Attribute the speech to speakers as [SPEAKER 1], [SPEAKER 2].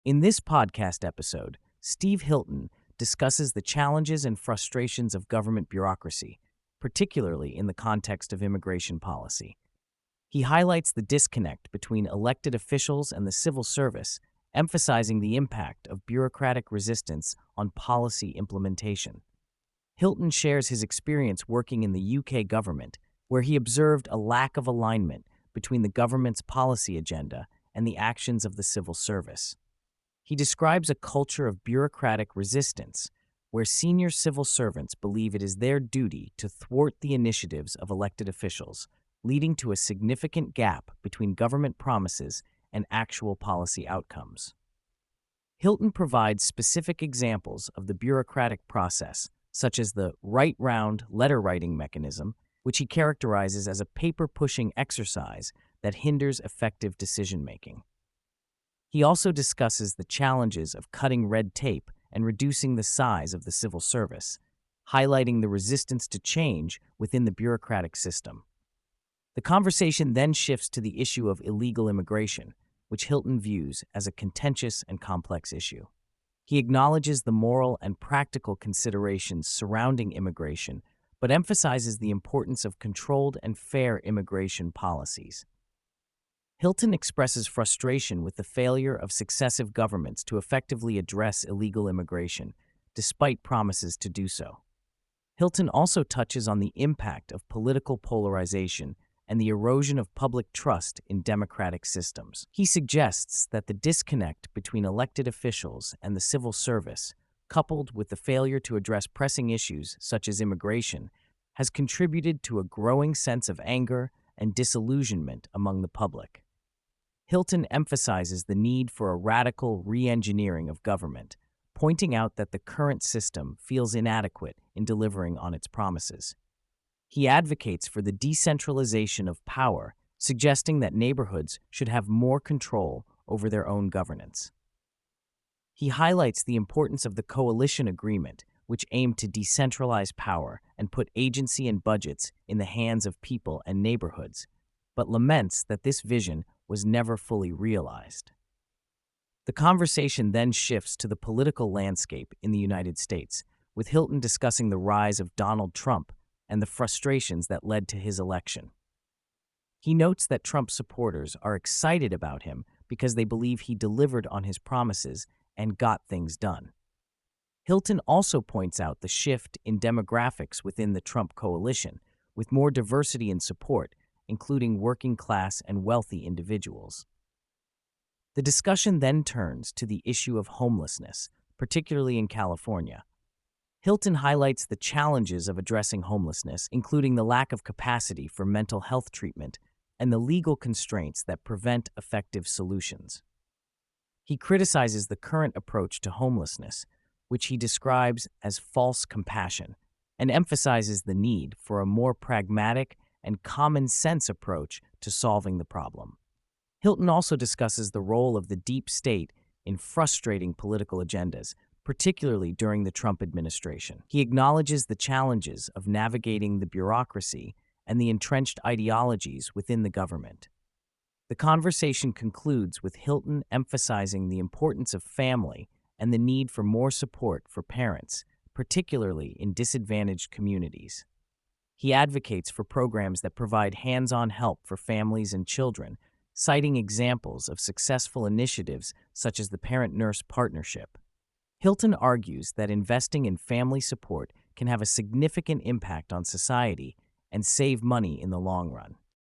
[SPEAKER 1] In this podcast episode, Steve Hilton discusses the challenges and frustrations of government bureaucracy, particularly in the context of immigration policy. He highlights the disconnect between elected officials and the civil service, emphasizing the impact of bureaucratic resistance on policy implementation. Hilton shares his experience working in the UK government, where he observed a lack of alignment between the government's policy agenda and the actions of the civil service. He describes a culture of bureaucratic resistance, where senior civil servants believe it is their duty to thwart the initiatives of elected officials, leading to a significant gap between government promises and actual policy outcomes. Hilton provides specific examples of the bureaucratic process, such as the right-round letter-writing mechanism, which he characterizes as a paper-pushing exercise that hinders effective decision-making. He also discusses the challenges of cutting red tape and reducing the size of the civil service, highlighting the resistance to change within the bureaucratic system. The conversation then shifts to the issue of illegal immigration, which Hilton views as a contentious and complex issue. He acknowledges the moral and practical considerations surrounding immigration, but emphasizes the importance of controlled and fair immigration policies. Hilton expresses frustration with the failure of successive governments to effectively address illegal immigration, despite promises to do so. Hilton also touches on the impact of political polarization and the erosion of public trust in democratic systems. He suggests that the disconnect between elected officials and the civil service, coupled with the failure to address pressing issues such as immigration, has contributed to a growing sense of anger and disillusionment among the public. Hilton emphasizes the need for a radical re-engineering of government, pointing out that the current system feels inadequate in delivering on its promises. He advocates for the decentralization of power, suggesting that neighborhoods should have more control over their own governance. He highlights the importance of the coalition agreement, which aimed to decentralize power and put agency and budgets in the hands of people and neighborhoods, but laments that this vision was never fully realized. The conversation then shifts to the political landscape in the United States, with Hilton discussing the rise of Donald Trump and the frustrations that led to his election. He notes that Trump supporters are excited about him because they believe he delivered on his promises and got things done. Hilton also points out the shift in demographics within the Trump coalition, with more diversity in support, including working-class and wealthy individuals. The discussion then turns to the issue of homelessness, particularly in California. Hilton highlights the challenges of addressing homelessness, including the lack of capacity for mental health treatment and the legal constraints that prevent effective solutions. He criticizes the current approach to homelessness, which he describes as false compassion, and emphasizes the need for a more pragmatic and common-sense approach to solving the problem. Hilton also discusses the role of the deep state in frustrating political agendas, particularly during the Trump administration. He acknowledges the challenges of navigating the bureaucracy and the entrenched ideologies within the government. The conversation concludes with Hilton emphasizing the importance of family and the need for more support for parents, particularly in disadvantaged communities. He advocates for programs that provide hands-on help for families and children, citing examples of successful initiatives such as the Parent-Nurse Partnership. Hilton argues that investing in family support can have a significant impact on society and save money in the long run.